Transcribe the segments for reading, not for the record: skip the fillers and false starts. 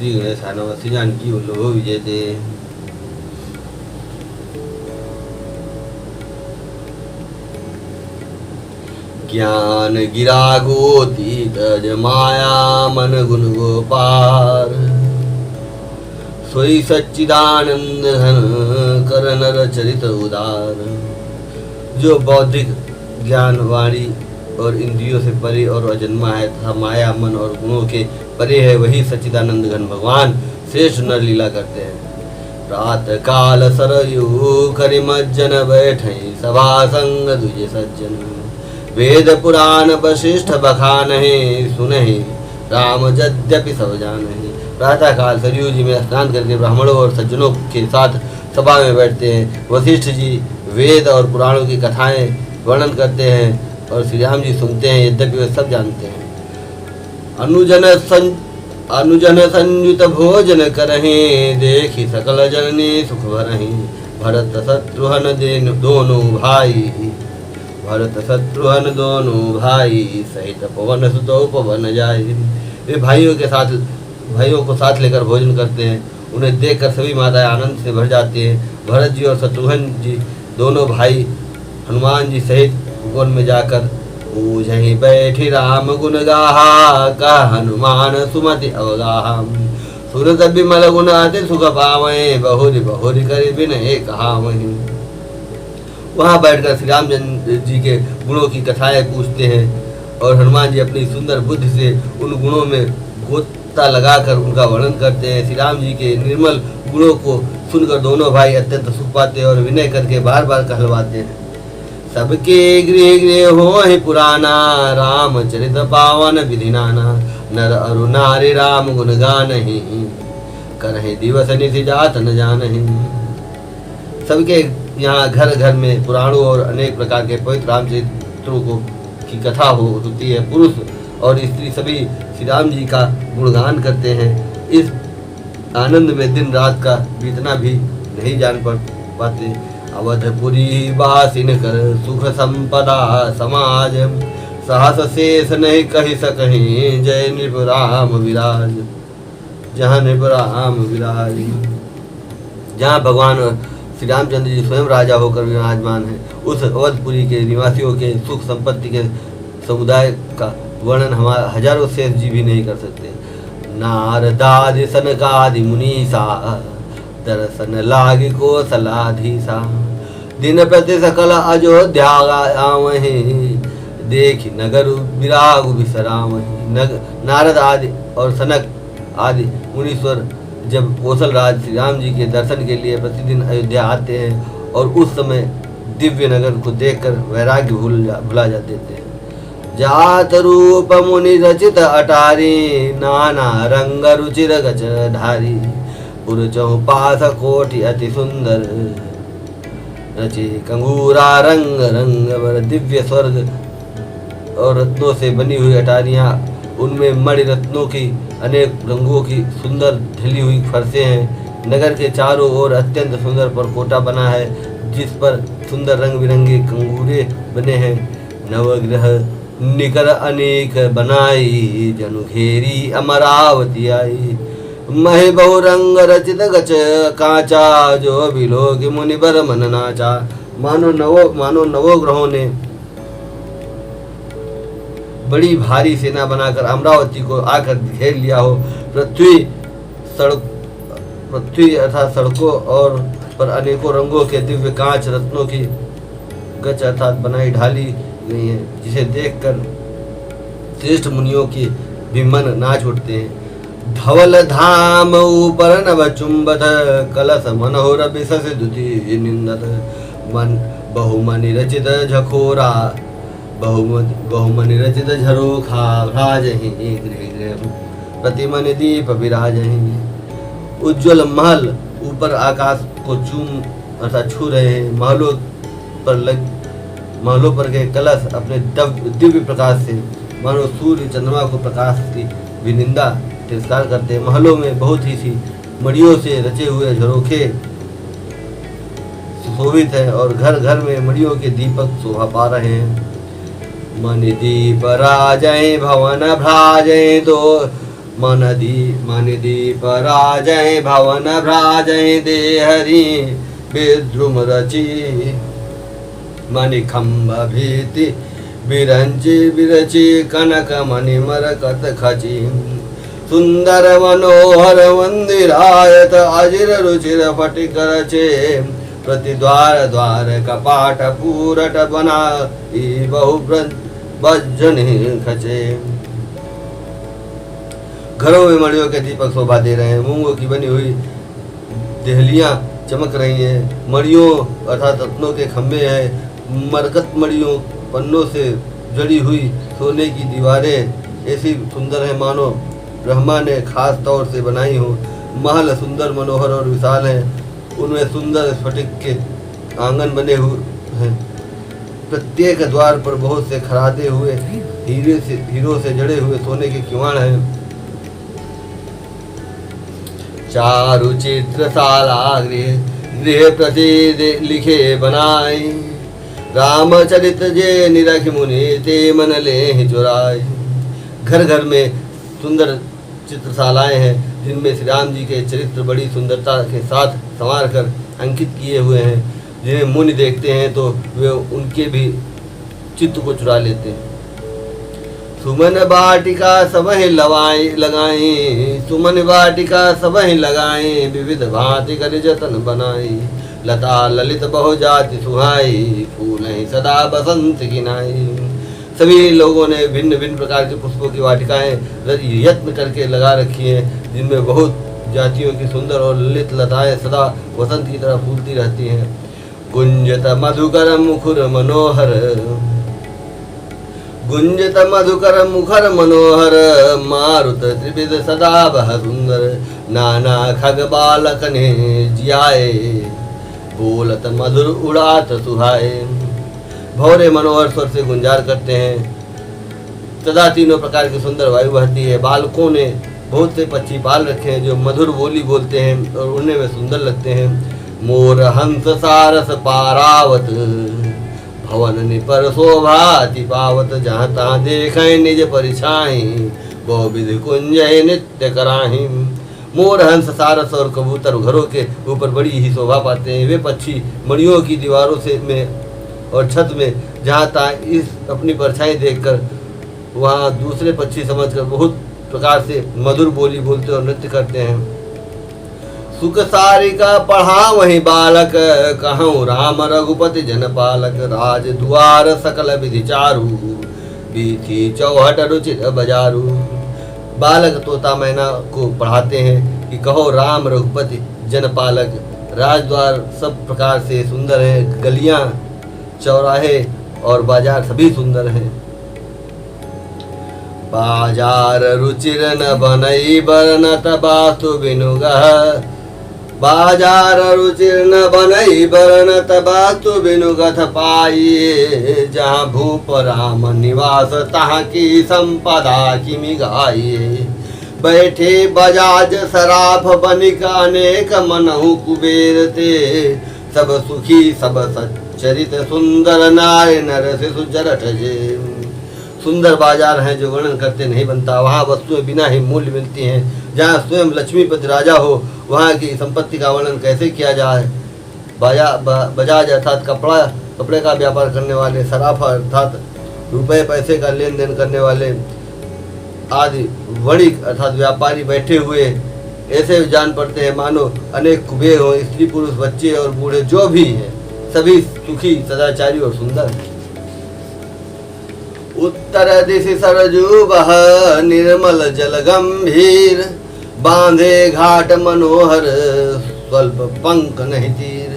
श्री गणेशाय नमः। श्री जानकी वल्लभो विजयते। ज्ञान गिरा गोतीत माया मन गुण गोपार, सोई सच्चिदानंद घन कर नर चरित उदार। जो बौद्धिक ज्ञान वाणी और इंद्रियों से परे और अजन्मा है तथा माया मन और गुणों के परे है, वही सच्चिदानंद घन भगवान श्रेष्ठ नर लीला करते हैं। प्रातः काल सरयू करिमज्जन बैठे, सभा संग दुजे सज्जन, वेद पुराण वशिष्ठ बखानहि, सुनहि राम यद्यपि सब जानहि। प्रातः काल सरयू जी में स्नान करके ब्राह्मणों और सज्जनों के साथ सभा में बैठते हैं। वशिष्ठ जी वेद और पुराणों की कथाएं वर्णन करते हैं और श्री राम जी सुनते हैं, यद्यपि वे सब जानते हैं। अनुजन संयुत भोजन करहि, देखी सकल जननी सुख भरहि। भरत शत्रुघ्न दोनों भाई, भरत शत्रुघ्न दोनों भाई, सहित पवन सुतो पवन जाय। वे भाइयों को साथ लेकर भोजन करते हैं। उन्हें देखकर सभी माताएं आनंद से भर जाती हैं। भरत जी और शत्रुघ्न जी दोनों भाई हनुमान जी सहित वन में जाकर पूजहि बैठी राम गुण गाहा, का हनुमान सुमति अवगाहा। सुरत बिमल गुण अति सुख पावै, बहुरी बहुरी करि बिनहि कहावहि। वहाँ बैठकर श्री रामचंद्र जी के गुणों की कथाएं पूछते हैं और हनुमान जी अपनी सुंदर बुद्धि से उन गुणों में गोता लगाकर उनका वर्णन करते हैं। श्री राम जी के निर्मल गुणों को सुनकर दोनों भाई अत्यंत सुख पाते हैं और विनय करके बार बार कहलवाते हैं। सबके गृह गृह हो ही पुराना, रामचरित पावन विधि नाना। नर अरु नारी राम गुण गानहि, करहि दिवस निधि जात न जानहि। सबके यहाँ घर घर में पुराणों और अनेक प्रकार के पवित्र रामचरित्रों की कथा होती है। पुरुष और स्त्री सभी श्री राम जी का गुणगान करते हैं। इस आनंद में दिन रात का बीतना भी नहीं जान पाते। अवधपुरी बासिन कर सुख संपदा समाज, साहस शेष नहीं कही सकहीं, जय नृप राम विराज। जहाँ नृप राम विराज, जहाँ भगवान श्री रामचंद्र जी स्वयं राजा होकर विराजमान है, उस अवधपुरी के निवासियों के सुख संपत्ति के समुदाय का वर्णन हमारा हजारों शेष जी भी नहीं कर सकते। नारदादि सनकादि मुनीसा, दर्शन लागी को सलाधीसा। दिन प्रति सकल अयोध्या आवहि, देखी नगर विराग विसरावहि। नारद आदि और सनक आदि मुनीश्वर जब कौशल राज श्री राम जी के दर्शन के लिए प्रतिदिन अयोध्या आते हैं और उस समय दिव्य नगर को देखकर वैराग्य भुला जा देते हैं। जात रूप मुनि रचित अटारी, नाना रंग रुचिर गच धारी। पुर चौपास कोटि अति सुंदर, रचे कंगूरा रंग रंग वर। दिव्य स्वर्ग और रत्नों से बनी हुई अटारियाँ, उनमें मणि रत्नों की अनेक रंगों की सुंदर ढली हुई फरसें हैं। नगर के चारों ओर अत्यंत सुंदर परकोटा बना है, जिस पर सुंदर रंग बिरंगे कंगूरे बने हैं। नवग्रह निकर अनेक बनाई, जनु घेरी अमरावती आई। महे बहुरंग रचित गच कांचा, जो बिलोक मुनि बर मन नाचा। मानो नवो ग्रहों ने बड़ी भारी सेना बनाकर अमरावती को आकर घेर लिया हो। पृथ्वी अर्थात सड़कों और पर अनेकों रंगों के दिव्य कांच रत्नों की गच अर्थात बनाई ढाली गई है, जिसे देखकर श्रेष्ठ मुनियों के भी मन नाच उठते हैं। धवल धाम ऊपर नभ चुंबत, कलश मनोहर बिसस दुति निंदत। मन बहुमनि रचित झखोरा, बहुमनि रचित झरोखा। भ्राजहि गृह गृह प्रतिमनि दीप विराजहि। उज्ज्वल महल ऊपर आकाश को अर्थात छू रहे हैं। महलों पर के कलश अपने दिव्य प्रकाश से मानो सूर्य चंद्रमा को प्रकाश की विनिंदा तिरस्कार करते हैं। महलों में बहुत ही सी मड़ियों से रचे हुए झरोखे सुशोभित है और घर घर में मड़ियों के दीपक शोभा पा रहे हैं। मणि दीप राजय भवन भ्राजय, मन दीप राजय भवन भ्राजय दे हरि विद्रुम रची मणिखंभ भीति बिरंची बिरची कनक मणि मरकत खची सुंदर मनोहर मंदिरायत अजिर रुचिर फटिक रचे प्रतिद्वार द्वार कपाट पूरट बना बहु बज्जन खचे। घरों में मणियों के दीपक शोभा दे रहे हैं, मूंगों की बनी हुई देहलियां चमक रही हैं, मणियों अर्थात रत्नों के खंभे हैं, मरकत मणियों पन्नों से जड़ी हुई सोने की दीवारें ऐसी सुंदर हैं मानो ब्रह्मा ने खास तौर से बनाई हो। महल सुंदर मनोहर और विशाल हैं, उनमें सुंदर स्फटिक के आंगन बने हुए हैं, प्रत्येक द्वार पर बहुत से खरादे हुए हीरों से जड़े हुए सोने के किवाड़ हैं। चारु चित्रशाला गृह प्रति लिखे बनाई रामचरित जे निरख मुनि ते मन ले चुराई। घर घर में सुंदर चित्रशालाएं हैं जिनमें श्री राम जी के चरित्र बड़ी सुंदरता के साथ संवार कर अंकित किए हुए हैं, जिन्हें मुनि देखते हैं तो वे उनके भी चित्त को चुरा लेते हैं। सुमन वाटिका सबहि लगाई सुमन वाटिका सबहि लगाई विविध भांति कर जतन बनाई लता ललित बहु जाति सुहाई फूल सदा बसंत गिनाई। सभी लोगों ने भिन्न भिन्न प्रकार के पुष्पों की वाटिकाएं यत्न करके लगा रखी हैं, जिनमें बहुत जातियों की सुंदर और ललित लताएं सदा वसंत की तरह फूलती रहती हैं। गुंजत मधुकर मुखर मनोहर गुंजत मधुकर मुखर मनोहर मारुत त्रिविध सदा बह सुंदर नाना खग बालक ने जियाए बोलत मधुर उड़ात सुहाए। भौरे मनोहर स्वर से गुंजार करते हैं, सदा तीनों प्रकार की सुंदर वायु बहती है। बालकों ने बहुत से पक्षी पाल रखे हैं जो मधुर बोली बोलते हैं और उड़ने में सुंदर लगते हैं। मोर हंस सारस पारावत भवन निपर शोभाति पावत जहाँ तहाँ देखें निज परिछाई बहु विधि कुंजय नित्य कराही। मोर हंस सारस और कबूतर घरों के ऊपर बड़ी ही शोभा पाते हैं। वे पक्षी मणियों की दीवारों से में और छत में जहाँ तहाँ इस अपनी परछाई देखकर वहाँ दूसरे पक्षी समझकर बहुत प्रकार से मधुर बोली बोलते और नृत्य करते हैं। सुख सारिका पढ़ा वही बालक कहूँ राम रघुपति जन पालक राज द्वार सकल विधि चारु बीथी चौहट रुचिर बजारू। बालक तोता मैना को पढ़ाते हैं कि कहो राम रघुपति जन पालक, राजद्वार सब प्रकार से सुंदर हैं, गलियां चौराहे और बाजार सभी सुंदर हैं। बाजार रुचिर न बनई बरनत बास्तु बिनुगह बाजार रुचिर न बनई बरनत बास्तु बिनुगथ पाइए जहाँ भूप राम निवास तहाँ की संपदा की मिगाइए। बैठे बजाज सराफ बनिक अनेक मनहु कुबेर ते सब सुखी सब सच्चरित सुंदर नाय नर से सुचरठ जे। सुंदर बाजार हैं जो वर्णन करते नहीं बनता, वहाँ वस्तुएं बिना ही मूल्य मिलती हैं। जहाँ स्वयं लक्ष्मीपति राजा हो वहाँ की संपत्ति का वर्णन कैसे किया जाए। बजाज अर्थात कपड़े का व्यापार करने वाले, सराफा अर्थात रुपए पैसे का लेन देन करने वाले आदि, वणिक अर्थात व्यापारी बैठे हुए ऐसे जान पड़ते हैं मानो अनेक कुबेर हो। स्त्री पुरुष बच्चे और बूढ़े जो भी हैं सभी सुखी सदाचारी और सुंदर। उत्तर दिशि सरजू बह निर्मल जल गंभीर बांधे घाट मनोहर स्वल्प पंख नहीं तीर।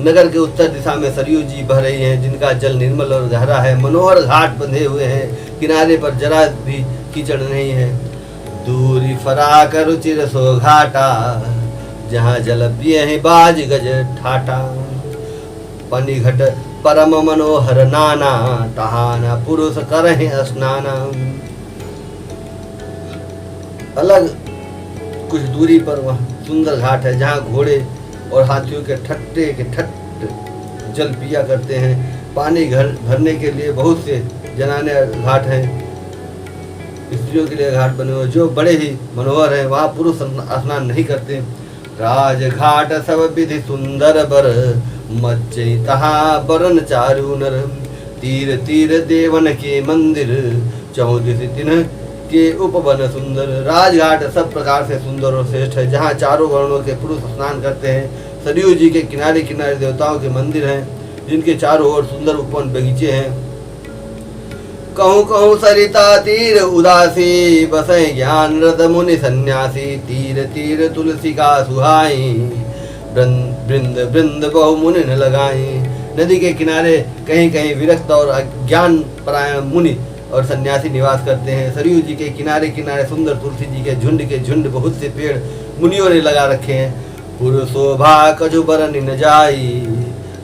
नगर के उत्तर दिशा में सरयू जी बह रही हैं जिनका जल निर्मल और गहरा है। मनोहर घाट बंधे हुए हैं, किनारे पर जरा भी कीचड़ नहीं है। दूरी फराक रुचिर सो घाटा जहाँ जल पिए हैं बाज गज ठाटा। पनी घट परम मनोहर नाना तहाना पुरुष करहि स्नाना। अलग कुछ दूरी पर वह सुंदर घाट है जहाँ घोड़े और हाथियों के ठट्ट जल पिया करते हैं। पानी भरने के लिए बहुत से जनाने घाट हैं। स्त्रियों के लिए घाट बने हुए जो बड़े ही मनोहर हैं, वहाँ पुरुष स्नान नहीं करते। राजघाट सब विधि सुंदर बर, मज्जै तहाँ बरन चारु नर। तीर तीर देवन के मंदिर, 14 तिन्ह के उपवन सुंदर। राजघाट सब प्रकार से सुंदर और श्रेष्ठ है, जहाँ चारों वर्णों के पुरुष स्नान करते हैं। सरयू जी के किनारे किनारे देवताओं के मंदिर हैं, जिनके चारों ओर सुंदर उपवन बगीचे हैं। कहूँ कहूँ सरिता तीर उदासी, बसै ज्ञान रत मुनि सन्यासी। तीर तीर तुलसी का सुहाई, वृंद वृंद बहु मुनि न लगाई। नदी के किनारे कहीं कहीं विरक्त और अज्ञान परायण मुनि और सन्यासी निवास करते हैं। सरयू जी के किनारे किनारे सुंदर तुलसी जी के झुंड बहुत से पेड़ मुनियों ने लगा रखे हैं। पुरुषोभा कछु बरन न जाई,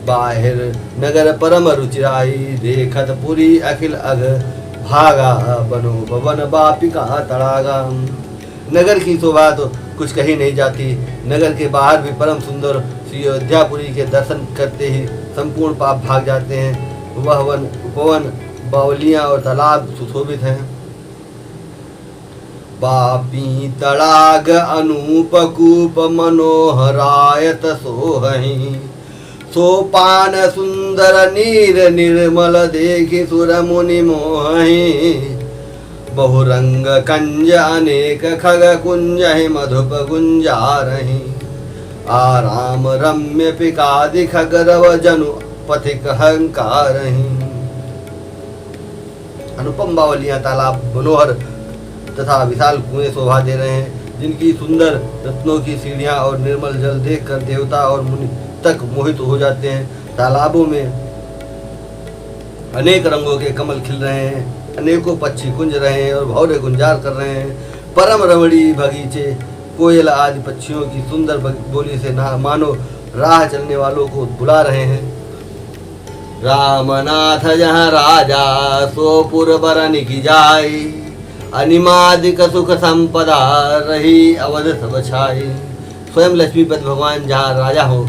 बाहिर नगर परम रुचिराई। देखत पुरी अखिल अघ भागा, बनो भवन बापिका तड़ागा। नगर की शोभा तो कुछ कही नहीं जाती। नगर के बाहर भी परम सुंदर श्री अयोध्यापुरी के दर्शन करते ही संपूर्ण पाप भाग जाते हैं। वह वन उपवन बावलियां और तालाब सुशोभित हैं। बापी तड़ाग अनूप कूप मनोहरायत सोहहि। सोपान सुंदर नीर निर्मल देखि सुर मुनि मोहि। बहुरंग कंज अनेक खग कुंज मधुप गुंजारहि। आराम रम्य पिकादि खगरव जनु पथिक हंकारहि। अनुपम बावलियां तालाब मनोहर तथा विशाल कुएं शोभा दे रहे हैं, जिनकी सुंदर रत्नों की सीढ़ियां और निर्मल जल देखकर देवता और मुनि तक मोहित हो जाते हैं। तालाबों में अनेक रंगों के कमल खिल रहे हैं, अनेकों पक्षी कुंज रहे हैं और भौरे गुंजार कर रहे हैं। परम रमणी बगीचे कोयल आदि पक्षियों की सुंदर बोली से मानो राह चलने वालों को बुला रहे हैं। रामनाथ जहाँ राजा, सोपुर बरन की जाई। अनिमादिक सुख संपदा, रही अवध सब छाई। स्वयं लक्ष्मीपति भगवान जहाँ राजा हो,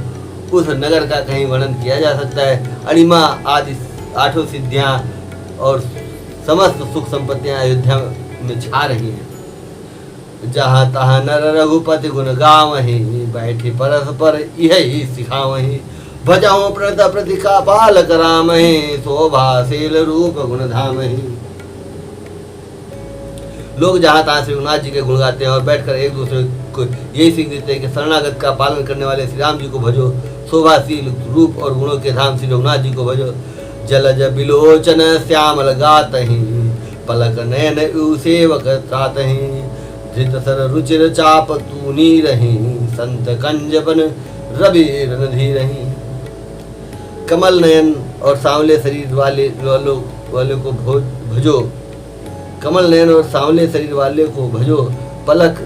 उस नगर का कहीं वर्णन किया जा सकता है। अणिमा आदि 8 सिद्धियां और समस्त सुख संपत्तियां अयोध्या में छा रही हैं। जहाँ तहाँ नर रघुपति गुण गावहि, बैठी परस्पर यही सिखावहि। भजाऊं प्रणत प्रतिका पालक रामहि, शोभाशील रूप गुण धामहि। लोग जहाँ तहाँ श्री रघुनाथ जी के गुण गाते हैं और बैठकर एक दूसरे को यही सीख देते हैं कि शरणागत का पालन करने वाले श्री राम जी को भजो। शोभाशील रूप और गुणों के धाम श्री रघुनाथ जी को भजो। जलज बिलोचन श्यामल गातहि, पलक नयन सेवक त्रातहि। धृत सर रुचिर चाप तूनी रही, संत कंजबन रवि रणधीरहि। कमल नयन और सांवले शरीर वाले को भजो। कमल नयन और सांवले शरीर वाले को भजो। पलक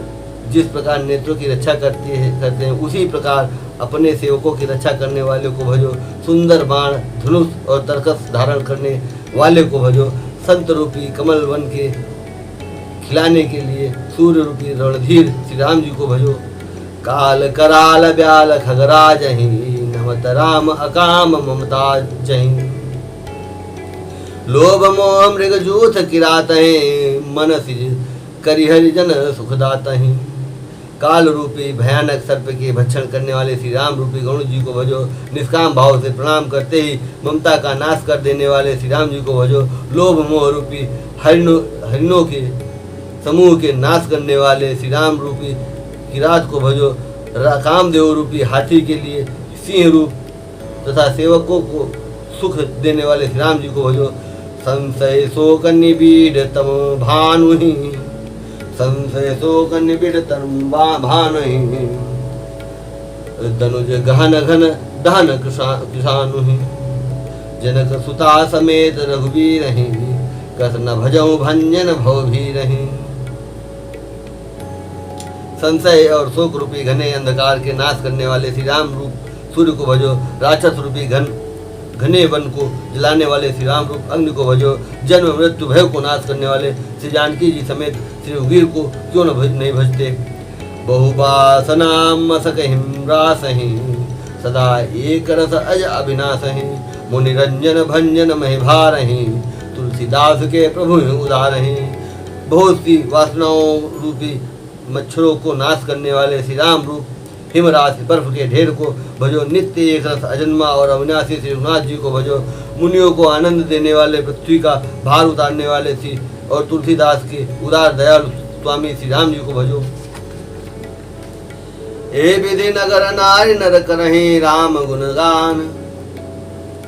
जिस प्रकार नेत्रों की रक्षा करते हैं उसी प्रकार अपने सेवकों की रक्षा करने वाले को भजो। सुंदर बाण धनुष और तरकस धारण करने वाले को भजो। संत रूपी कमल वन के खिलाने के लिए सूर्य रूपी रणधीर श्री राम जी को भजो। काल कराल ब्याल खगराजहि, नमत राम अकाम ममता जहि। लोभ मोह मृग जूथ किरातहि, मन सिज करिहरि जन सुखदातहि। काल रूपी भयानक सर्प के भक्षण करने वाले श्री राम रूपी गणु जी को भजो। निष्काम भाव से प्रणाम करते ही ममता का नाश कर देने वाले श्री राम जी को भजो। लोभ मोह रूपी हरिणों के समूह के नाश करने वाले श्री राम रूपी किरात को भजो। कामदेव रूपी हाथी के लिए सिंह रूप तथा सेवकों को सुख देने वाले श्री राम जी को भजो। संशय शोक निबीड तम भानुहि, संशय शोक निबिड़ भानुहि। धनुज गहन घन दहन किसानुहि, जनक सुता समेत रघुवीरहि। कस न भजऊ भंजन भवभीरहि। संशय और शोक रूपी घने अंधकार के नाश करने वाले श्री राम रूप सूर्य को भजो। राक्षस रूपी घने वन को जलाने वाले श्री राम रूप अग्नि को भजो। जन्म मृत्यु भय को नाश करने वाले श्री जानकी जी समेत श्री रघुवीर को क्यों नहीं भजते। बहुबासना मसक हिमरासहि, सदा एक रस अज अविनाशहि। मुनिरंजन भंजन महि भारहि, तुलसीदास के प्रभु उदारहि। बहुत सी वासनाओं रूपी मच्छरों को नाश करने वाले श्री राम रूप हिमराज बर्फ के ढेर को भजो। नित्य एक रस अजन्मा और अविनाशी श्री रघुनाथ जी को भजो। मुनियों को आनंद देने वाले, पृथ्वी का भार उतारने वाले श्री और तुलसीदास के उदार दयालु स्वामी श्री राम जी को भजो। ए विधि नगर नारी नर करहि राम गुणगान।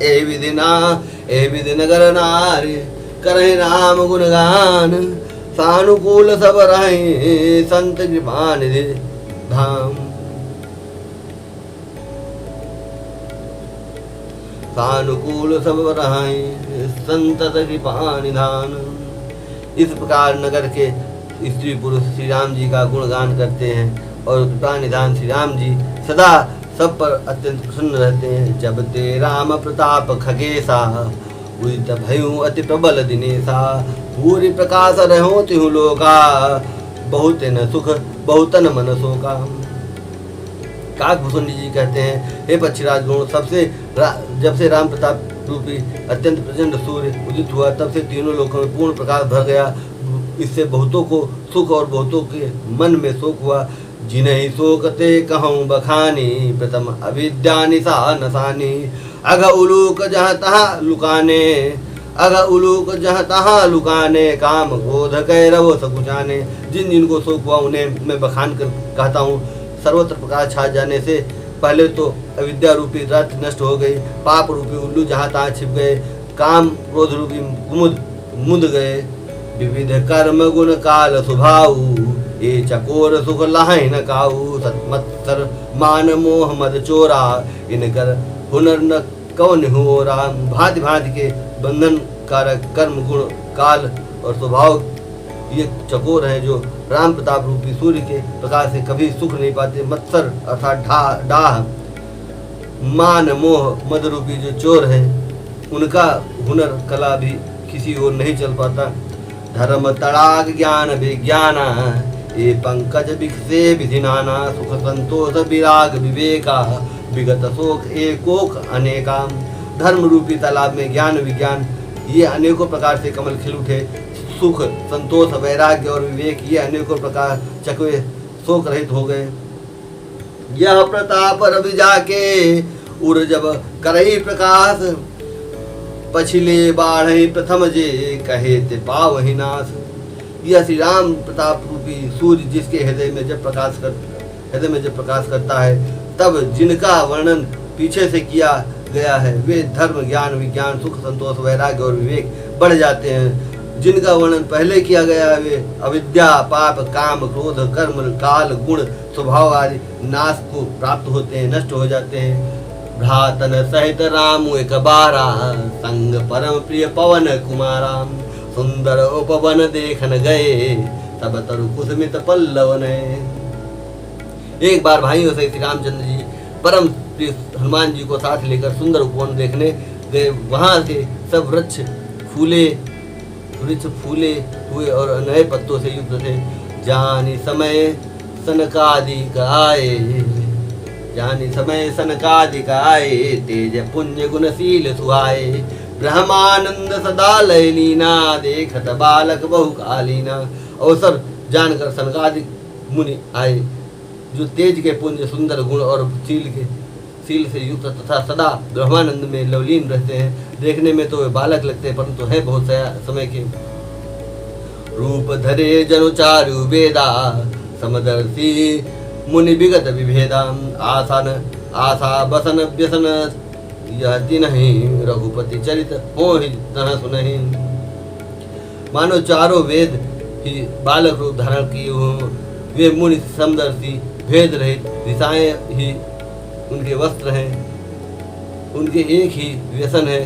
ए विधि नगर नारी करहि राम गुणगान। सानुकूल सब रहे संत कृपा निधि धाम। सानुकूल सब रहे संत कृपा निधान। इस प्रकार नगर के स्त्री पुरुष श्री राम जी का गुणगान करते हैं और कृपा निधान श्री राम जी सदा सब पर अत्यंत प्रसन्न रहते हैं। जब ते राम प्रताप खगेसा उदित भयु अति प्रबल दिनेसा। पूरी प्रकाश रहो तिहु लोका बहुत न सुख बहुतन मन शोका। काकभूषण जी कहते हैं, हे पक्षीराज गण, जब से राम प्रताप रूपी अत्यंत प्रचंड सूर्य उदित हुआ तब से तीनों लोकों में पूर्ण प्रकाश भर गया। इससे बहुतों को सुख और बहुतों के मन में शोक हुआ। जिन्हीं शोकते कहूँ बखानी प्रथम अविद्या निशा नसानी। अघ उलूक जहाँ तहाँ लुकाने, अघ उलूक जहाँ तहाँ लुकाने। काम क्रोध कैरव सकुचाने। जिन जिनको शोक हुआ उन्हें मैं बखान कर कहता हूँ। सर्वत्र प्रकाश छा जाने से पहले तो अविद्या रूपी रथ नष्ट हो गई। पाप रूपी उल्लू जहाँ तहाँ छिप गए। काम क्रोध रूपी कुमुद मुद गए। विविध कर्म गुण काल स्वभाव ये चकोर सुख लाहि न काऊ। सतमत्सर मान मोह मद चोरा इनकर हुनर न कौन हो राम। भांति भांति के बंधन कारक कर्म गुण काल और स्वभाव ये चकोर हैं जो राम प्रताप रूपी सूर्य के प्रकाश से कभी सुख नहीं पाते। मत्सर अर्थात डाह, मान मोह मद रूपी जो चोर है उनका हुनर कला भी किसी ओर नहीं चल पाता। धर्म तड़ाग ज्ञान विज्ञाना ये पंकज विकसे विधिनाना। सुख संतोष विराग विवेका विगत शोक एकोक अनेका। धर्म रूपी तालाब में ज्ञान विज्ञान ये अनेकों प्रकार से कमल खिल उठे। सुख संतोष वैराग्य और विवेक ये अनेकों प्रकार चकवे शोक रहित हो गए। यह प्रताप रवि जाके उर जब करही प्रकाश। पछिले बाढ़ प्रथम जे कहे ते पावहि नाश। यह श्री राम प्रताप रूपी सूर्य जिसके हृदय में जब प्रकाश करता है तब जिनका वर्णन पीछे से किया गया है वे धर्म ज्ञान विज्ञान सुख संतोष वैराग्य और विवेक बढ़ जाते हैं। जिनका वर्णन पहले किया गया है वे अविद्या पाप काम क्रोध कर्म काल गुण स्वभाव आदि नाश को प्राप्त होते हैं, नष्ट हो जाते हैं। भ्रातन सहित राम एक बारा संग परम प्रिय पवन कुमारा। सुंदर उपवन देखन गए तब तरु कुसुमित पल्लवन। एक बार भाइयों से श्री रामचंद्र जी परम प्रिय हनुमान जी को साथ लेकर सुंदर उपवन देखने गए। वहां से सब वृक्ष फूले हुए और नए पत्तों से युक्त थे। जानी समय सनकादिक आए तेज पुण्य गुणशील सुहाए। ब्रह्मानंद सदा लय लीना देखत बालक बहुकालीना। अवसर जानकर सनकादिक मुनि आए जो तेज के पुण्य सुंदर गुण और शील से युक्त तथा सदा ब्रह्मानंद में लवलीन रहते हैं। देखने में तो वे बालक लगते हैं परंतु है बहुत समय के। रूप धरे जनु चारु वेदा समदर्शी मुनि विगत विभेदा। आशा बसन व्यसन यह नहीं रघुपति चरित हो ही तह सुनहि। मानो चारों वेद ही बालक रूप धारण किए हुए वे मुनि समदर्शी भेद रहित दिशाएं ही उनके वस्त्र हैं। उनके एक ही व्यसन है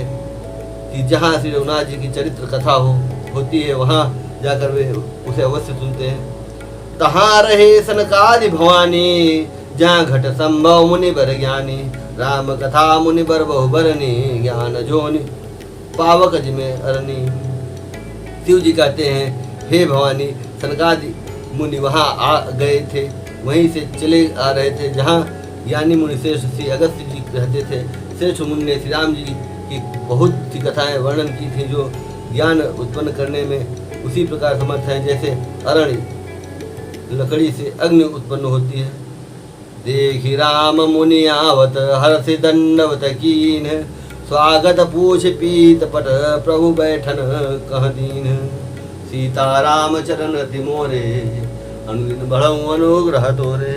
कि जहाँ श्री रघुनाथ जी की चरित्र कथा होती है वहाँ जाकर वे उसे अवश्य सुनते हैं। तहाँ रहे सनकादि भवानी जहाँ घट संभव मुनि बर ज्ञानी। राम कथा मुनि बर बहु बरनी ज्ञान जोनि पावक जिमे अरनी। शिव जी कहते हैं, हे भवानी, सनकादि मुनि वहाँ आ गए थे, वहीं से चले आ रहे थे जहाँ ज्ञानी मुनि श्रेष्ठ श्री अगस्त्य जी रहते थे। श्रेष्ठ मुनि ने श्री राम जी की बहुत सी कथाएं वर्णन की थी जो ज्ञान उत्पन्न करने में उसी प्रकार समर्थ है जैसे अरण्य लकड़ी से अग्नि उत्पन्न होती है। देखी राम मुनि आवत हर्षि दंडवत कीन, स्वागत पूछ पीत पट प्रभु बैठन कह दीन। सीताराम चरण तिमोरे, अनुदिन बढ़ऊ अनुग्रह तोरे।